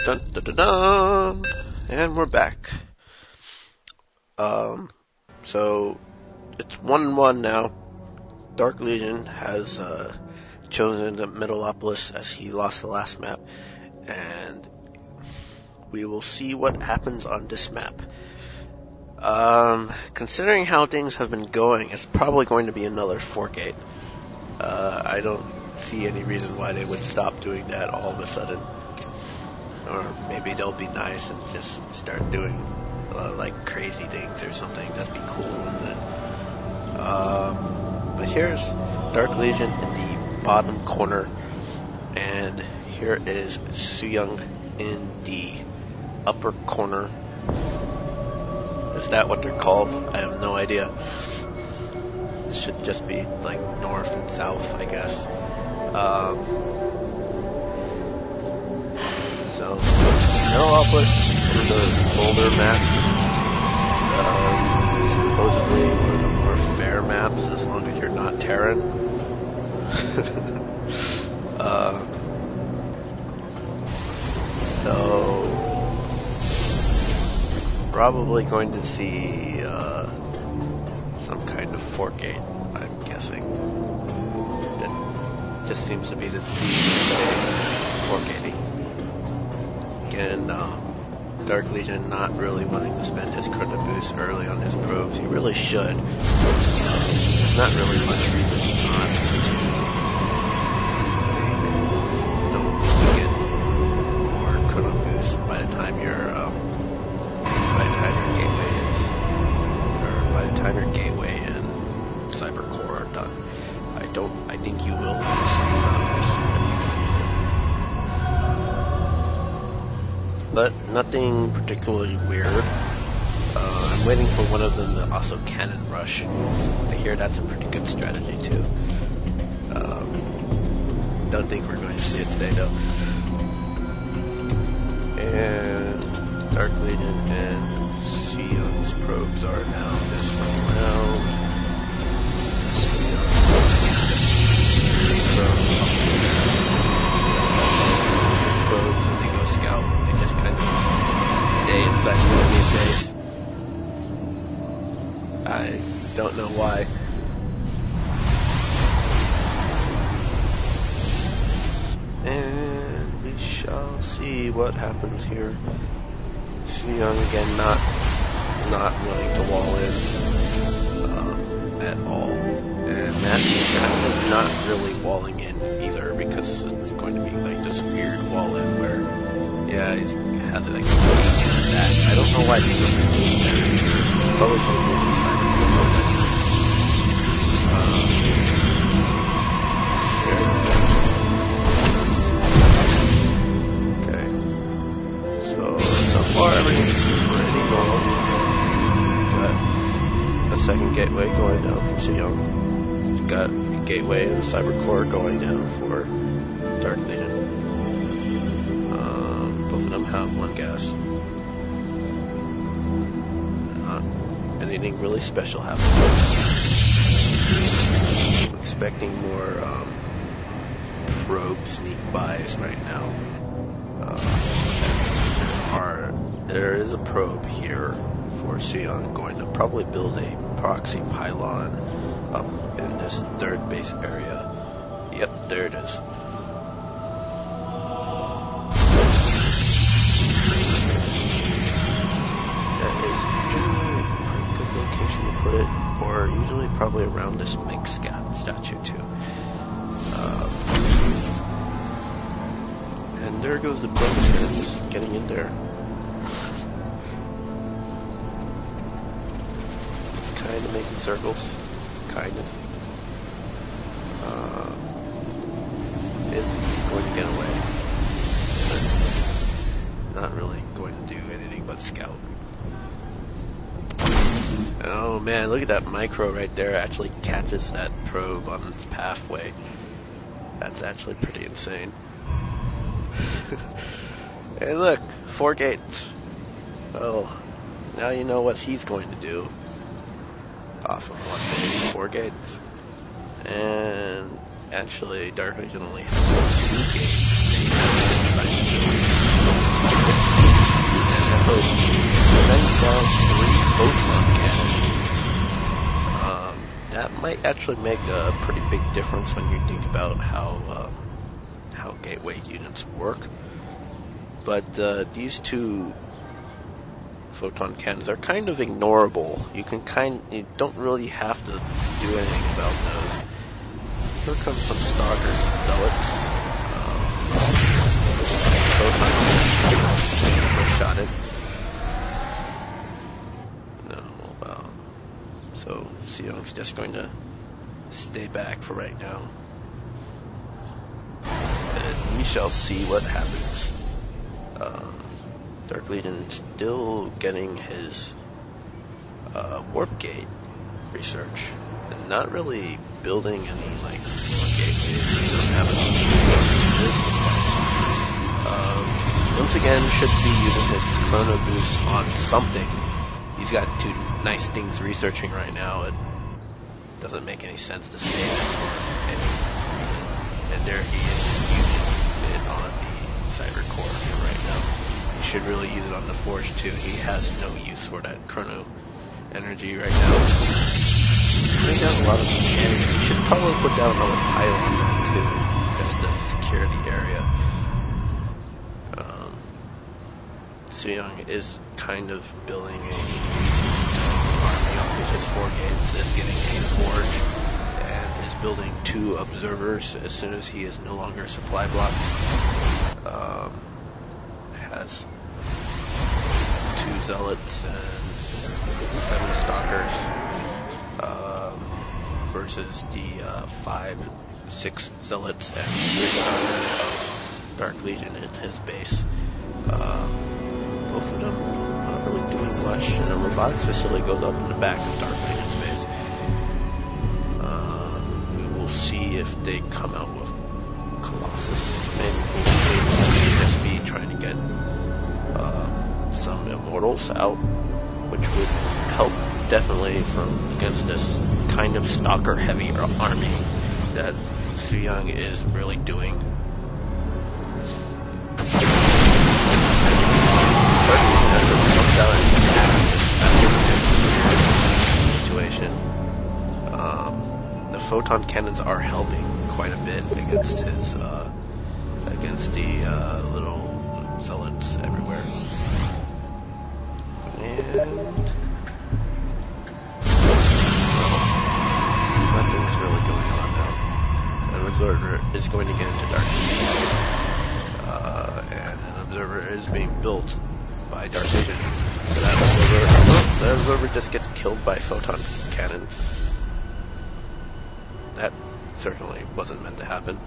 Dun, dun, dun, dun. And we're back. So it's 1-1 now. DarkLegion has chosen the Metalopolis as he lost the last map, and we will see what happens on this map. Considering how things have been going, it's probably going to be another 4-gate. I don't see any reason why they would stop doing that all of a sudden. Or maybe they'll be nice and just start doing like crazy things or something. That'd be cool. But here's DarkLegion in the bottom corner, and here is Suyung in the upper corner. Is that what they're called? I have no idea. It should just be like north and south, I guess. So, Metalopolis is a older map. Supposedly one of the more fair maps, as long as you're not Terran. So, probably going to see some kind of 4-gate, I'm guessing. That just seems to be the theme, 4-gating. Again, DarkLegion not really wanting to spend his chrono boost early on his probes. He really should. There's not really much reason not to. Don't get more chrono boost by the time your gateway and cyber core are done. I think you will lose chrono boost. But nothing particularly weird. I'm waiting for one of them to also cannon rush. I hear that's a pretty good strategy too. Don't think we're going to see it today though. And DarkLegion and Suyung's probes are now this one around. Probes when they go scout, they just kind of stay inside the enemy base. I don't know why. And we shall see what happens here. Suyung again not willing to wall in at all. And Matt's kind of not really walling in either, because it's going to be like this weird wall in where, yeah, he has it like that. I don't know why he's doing that. Probably should have been okay. So far everything's pretty normal. Got a second gateway going down for Suyung. Got a gateway and a cyber core going down for DarkLegion. Both of them have one gas. Not anything really special happening. I'm expecting more probe sneak buys right now. There is a probe here for Suyung going to probably build a proxy pylon up in this third base area. Yep, there it is. That is generally a pretty good location to put it, or usually probably around this big statue too. And there goes the probe here, just getting in there. Kind of making circles. Kind of. It's going to get away. But not really going to do anything but scout. Oh man, look at that micro right there. Actually catches that probe on its pathway. That's actually pretty insane. Hey look, 4 gates. Oh, now you know what he's going to do. Off of 1 base, 4 gates. And actually, DarkLegion only has 2 gates. might actually make a pretty big difference when you think about how gateway units work. But these two photon cannons are kind of ignorable. You don't really have to do anything about those. Here comes some stalkers, zealots. Photon cannon, shot it. No, so Seong's just going to stay back for right now. And we shall see what happens. DarkLegion still getting his warp gate research and not really building any like gateways. He doesn't have any. Once again, should be using his chrono boost on something. He's got two nice things researching right now. It doesn't make any sense to say that for anything. And there he is using it on the cyber core right now. Should really use it on the Forge too. He has no use for that chrono energy right now. Putting down a lot of energy. He should probably put down another pile on that too. Just the security area. Seong is kind of building a army off of his 4 gates, is getting a Forge, and is building 2 observers as soon as he is no longer supply blocked. Has 2 zealots and 7 stalkers versus the 5, 6 zealots and 3 stalkers of DarkLegion in his base. Both of them not really doing much, and a robotics facility goes up in the back of DarkLegion's base. We will see if they come out with Colossus. Maybe just be trying to get some immortals out, which would help definitely against this kind of stalker heavy army that Seong is really doing. Situation. The photon cannons are helping quite a bit against his against the little zealots everywhere. And nothing's really going on now. An observer is going to get into DarkLegion, and an observer is being built by DarkLegion. So that observer just gets killed by photon cannon. That certainly wasn't meant to happen.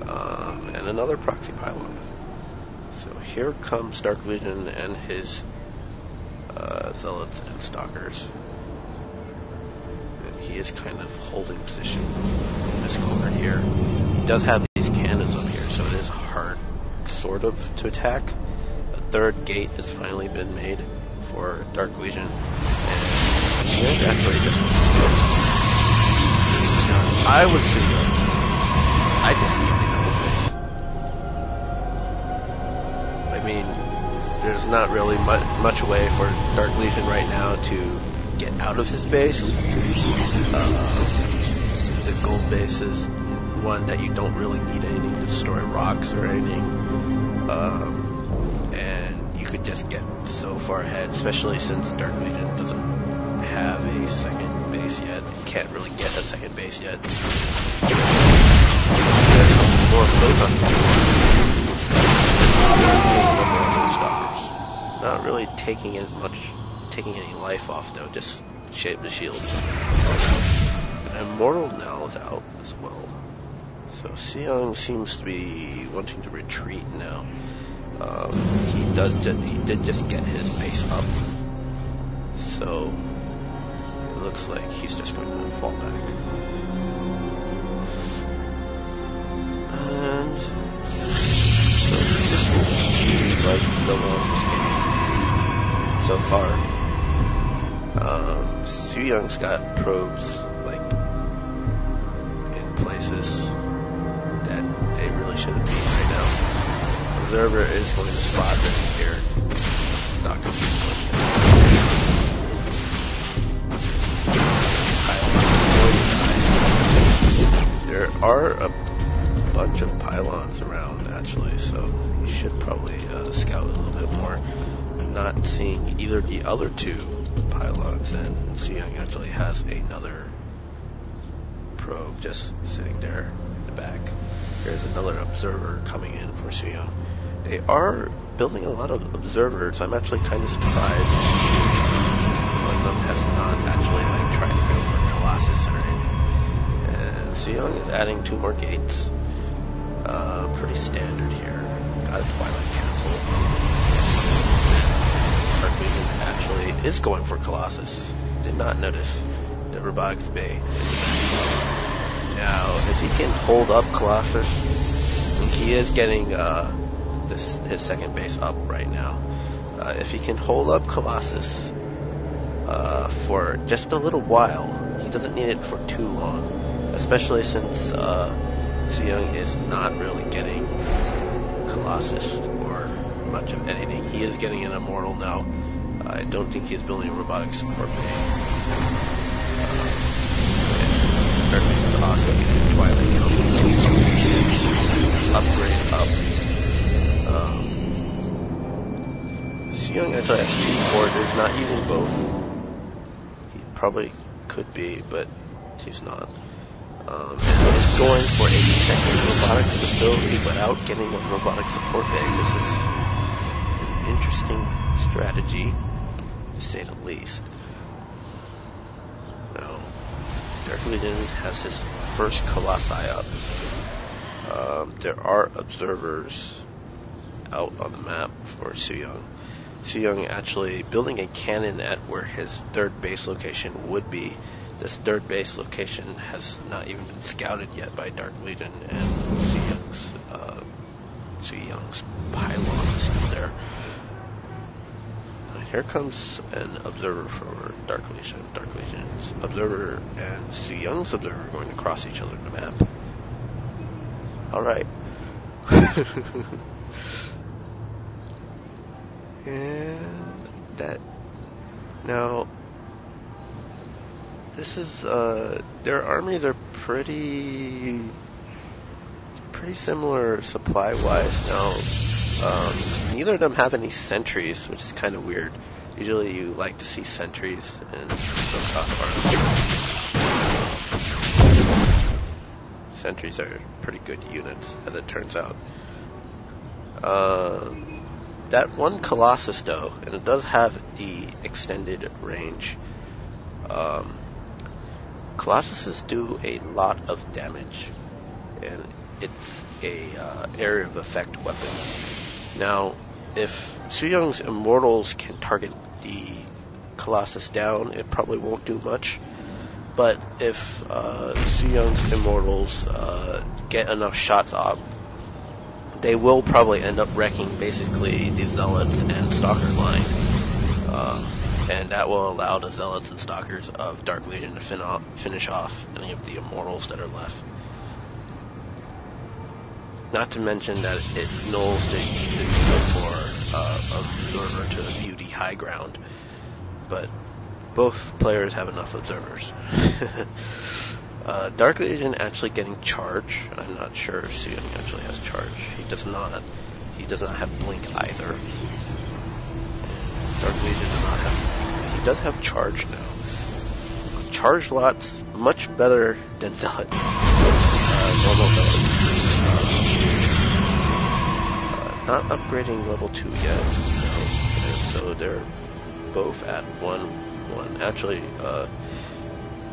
And another proxy pylon. So here comes DarkLegion and his zealots and stalkers. And he is kind of holding position in this corner here. He does have these cannons up here, so it is hard, sort of, to attack. A 3rd gate has finally been made for DarkLegion. And actually just... I would do that. I just need to know this. I mean, there's not really much way for DarkLegion right now to get out of his base. The gold base is one that you don't really need anything to destroy rocks or anything. And you could just get so far ahead, especially since DarkLegion doesn't have a second base yet. Can't really get a second base yet. More photon stalkers. Not really taking any life off though, just shape the shields. An immortal now is out as well. So Seong seems to be wanting to retreat now. He did just get his base up. So it looks like he's just going to fall back. And so this is like the longest game so far. Seong's got probes like in places that they really shouldn't be right now. Observer is going to spot this here. there are a bunch of pylons around actually, so you should probably scout a little bit more. I'm not seeing either the other two pylons, and Suyang actually has another probe just sitting there in the back. There's another observer coming in for Suyang. They are building a lot of observers. I'm actually kind of surprised one of them has not actually like tried to go for Colossus or anything. And Suyang is adding 2 more gates. Pretty standard here. Got a Twilight Cancel. DarkLegion actually is going for Colossus. Did not notice the Robotics Bay. Now, if he can hold up Colossus, he is getting his second base up right now. If he can hold up Colossus for just a little while, he doesn't need it for too long, especially since Suyang is not really getting Colossus or much of anything. He is getting an Immortal now. I don't think he is building a robotic support bay. Darklegion also getting Twilight upgrade up. Suyang actually has 2 quarters, not using both. He probably could be, but he's not. He's going for a second robotics facility without getting a robotic support bay. This is an interesting strategy, to say the least. Now, DarkLegion has his first Colossi up. There are observers out on the map for Suyang. Suyang actually building a cannon at where his 3rd base location would be. This 3rd base location has not even been scouted yet by DarkLegion, and Suyang's pylon is still there. Here comes an observer for DarkLegion. DarkLegion's observer and Suyang's observer are going to cross each other on the map. Alright. And that. Now, this is, their armies are pretty similar supply-wise now. Neither of them have any sentries, which is kind of weird. Usually you like to see sentries in those armies. Sentries are pretty good units, as it turns out. That one Colossus, though, and it does have the extended range. Colossuses do a lot of damage, and it's a area of effect weapon. Now, if Suyang's Immortals can target the Colossus down, it probably won't do much. But if Suyang's Immortals get enough shots off, they will probably end up wrecking basically the Zealots and Stalker line. And that will allow the Zealots and Stalkers of DarkLegion to finish off any of the Immortals that are left. Not to mention that it nulls the need for observer to view the high ground. But both players have enough observers. DarkLegion actually getting charge. I'm not sure if Suyang actually has charge. He does not. He does not have blink either. DarkLegion does not have. He does have charge now. Charge lots much better than Zealot. Normal Zealot. Not upgrading level 2 yet. So they're both at 1-1. Actually,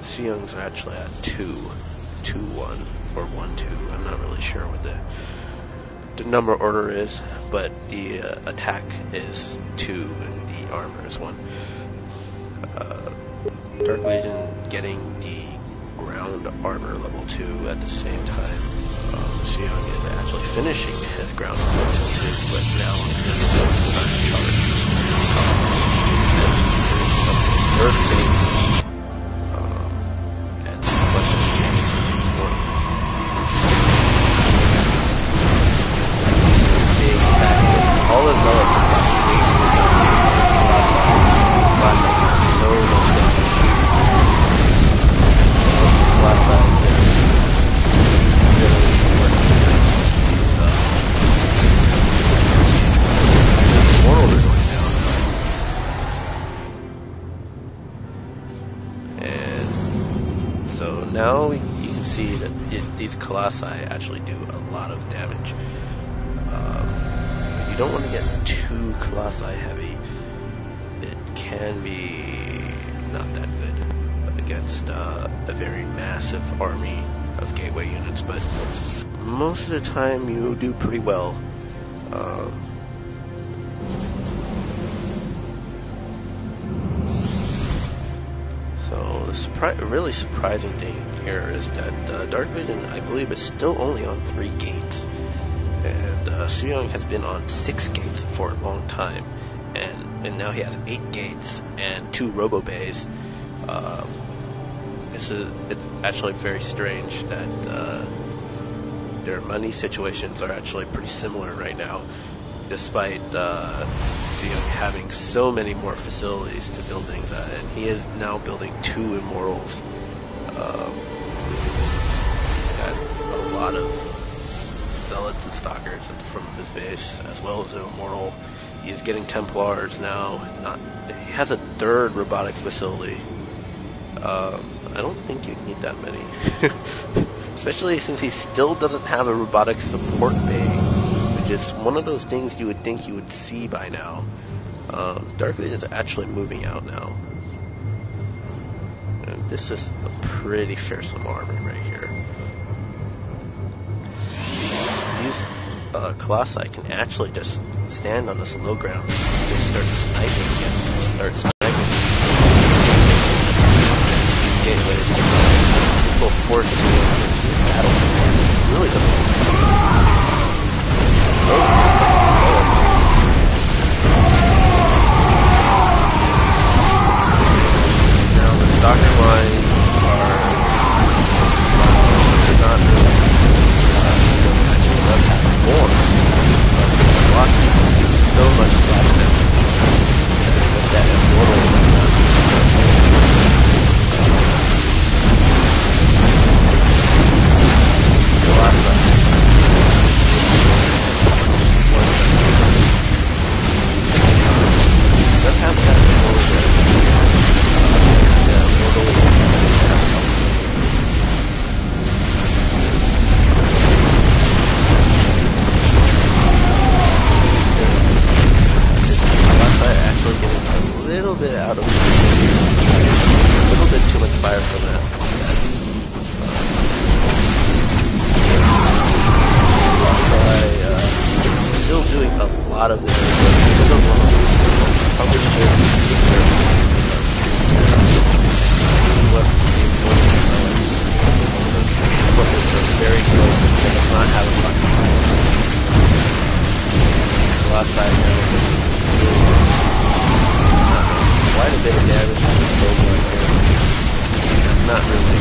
Suyang's are actually at 2-1 or 1-2. I'm not really sure what the number order is, but the attack is 2 and the armor is 1. DarkLegion getting the ground armor level 2 at the same time. Suyang is actually finishing his ground level 2, but now is still not charged. Third thing, and the question is all the Zealots are so much damage. these colossi actually do a lot of damage. You don't want to get too colossi heavy. It can be not that good against a very massive army of gateway units, but most of the time you do pretty well. So the really surprising thing here is that DarkLegion, I believe, is still only on 3 gates, and Suyong has been on 6 gates for a long time, and now he has 8 gates and 2 robo bays. It's actually very strange that their money situations are actually pretty similar right now, despite having so many more facilities to build things at, and he is now building 2 immortals. Got a lot of zealots and stalkers from his base, as well as an immortal. He's getting Templars now. He has a 3rd robotics facility. I don't think you need that many, especially since he still doesn't have a robotics support bay, which is one of those things you would think you would see by now. DarkLegion is actually moving out now. And this is a pretty fearsome army right here. These colossi can actually just stand on this low ground and start sniping again. Gateways. This will force you into battle. It really doesn't. Now the stalker lines are not really actually does have more, but so much less than with that immortal. Lot of this very close and does not have a fucking the last side now quite a bit of damage not really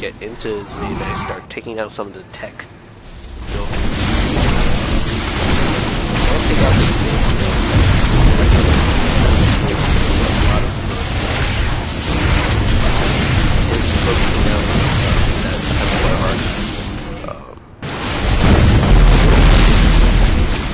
get into his rebase, start taking out some of the tech.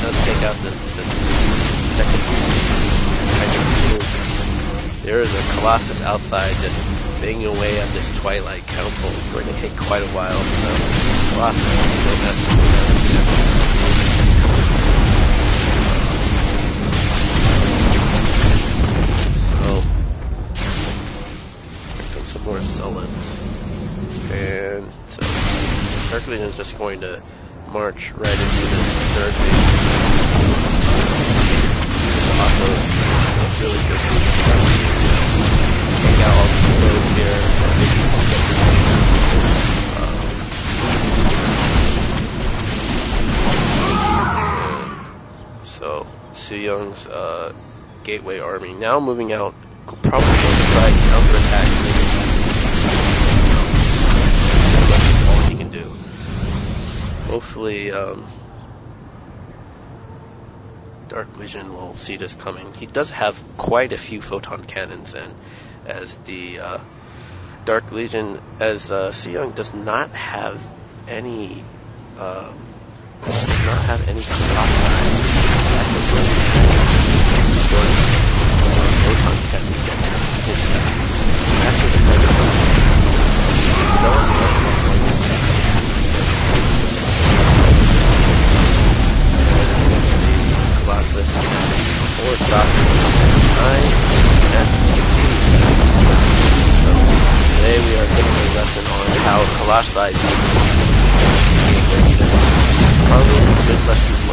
Let's take out the second. There is a Colossus outside just banging away at this Twilight Council. It's going to take quite a while. Here comes some more Zealots. And so DarkLegion is just going to march right into this third base. Also, really good. Take out all the roads here. So Suyong's gateway army now moving out, probably going to try counterattack. That's all he can do. Hopefully, DarkLegion will see this coming. He does have quite a few photon cannons, and as the DarkLegion, as Suyong does not have any photon cannons. His last side. Probably a good left